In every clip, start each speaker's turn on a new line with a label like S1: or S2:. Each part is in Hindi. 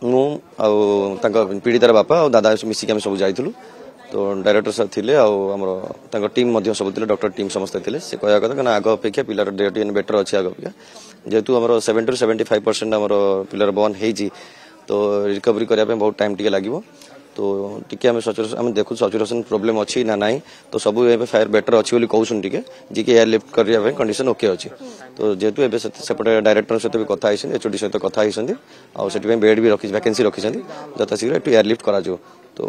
S1: मु पीड़ितार बापा और दादा मिसिक सब जाइलु तो डायरेक्टर सर थिले आम टीम सब थे डॉक्टर टीम समस्ते थे से कहया कथा ना आग अपेक्षा पिलार डेट बेटर अच्छे आग अपेक्षा जेहेतु आम 70 to 75% आम पिलार बर्न हो तो रिकवरी करने बहुत टाइम टे लगे तो टी आम आम देखु सचुरेशन प्रोब्लेम अच्छी ना ना तो सब फायर बेटर अच्छी कहूँ टे जी के एयर लिफ्ट करने कंडीशन ओके अच्छी तो जेहेतु एवं सेपटे डायरेक्टर सहित भी कथा एचओडी सहित कथा से बेड भी रखी वैकेंसी रखी यथा शीघ्र एयर लिफ्ट करा तो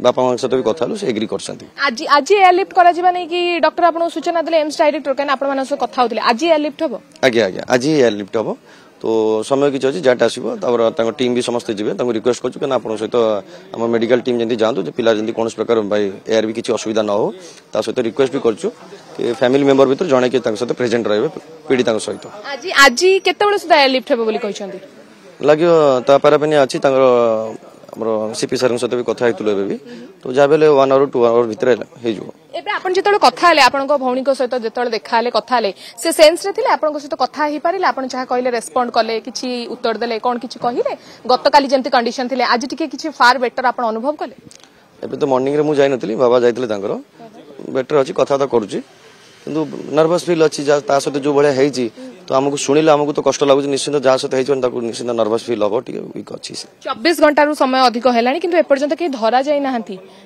S1: बापा माँ सहित भी कथा एग्री कर
S2: आज एयर लिफ्ट करा कि डॉक्टर आपको सूचना देले एम्स डायरेक्टर कहीं आपण कथा होते आज एयर लिफ्ट हम
S1: आज्ञा आज्ञा आज ही एयर लिफ्ट हम तो समय किसी अच्छी जाट आसो टीम भी समस्ते जी रिक्वेस्ट करूँ आप सहित आम मेडिकल टीम जमी जातु पिला जमी कौन प्रकार एयर भी किसी असुविधा न हो सहित रिक्वेस्ट भी करूँ कि फैमिली मेंबर भर जड़े कि सहित प्रेजेंट रहे पीड़िता सहित
S2: आज केत सुधा एयर लिफ्ट बोली
S1: लगे पारापानी अच्छी सीपी सर सहित भी कथा भी तो जहाँ बेले 1 or 2 hour भितर
S2: जो कथा भौणी सहित जो देखा कथा से सेन्स रे थिले आपन सहित कथा ही पारिले आपन चाहे कहले रेस्पोंड कले किछि उत्तर देले कोन किछि कहिले गतकाली जेंति कंडीशन थिले आज टिके किछि फार बेटर आपन अनुभव कले
S1: एबे तो मॉर्निंग रे मु जाई नथली बाबा जाइतले तांकर बेटर अछि कथा तो करूची किंतु नर्वस फील अछि ता सहित जो भले हेछि तो हमको शुणिले हमको तो कष्ट लगुच निश्चित जहाँ सहित निश्चित नर्वस फील हम वीक अच्छी
S2: 24 घंटा समय अधिक है कि एपर्यंत कहीं धरा जाई ना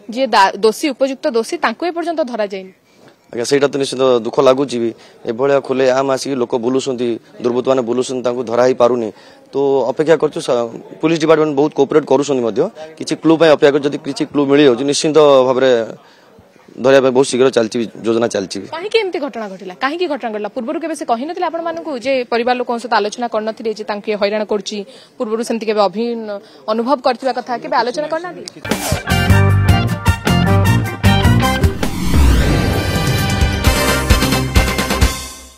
S2: जे दोषी उपयुक्त दोषी एपर्यंत धरा जाए
S1: आज्ञा से निश्चित दुख लगुच भी एभलिया खोले आम आसिक लोक बुलूं दुर्बृत्त मैंने बुलूं धरा ही पारुनी तो अपेक्षा कर पुलिस डिपार्टमेंट बहुत कोऑपरेट करुँच क्लू अपेक्षा कर किसी क्लू मिल जाऊँ निश्चित भाव में धरिया बहुत शीघ्र चलती योजना चलती
S2: कहीं घटना घटला कहीं घटना घटला पूर्व के से कही नथिले आपण मानकु जे परिवार लोक सहित आलोचना करनथिले जे तांके हैरान करछि पूर्व सेमति के अनुभव करथिबा कथा के आलोचना करना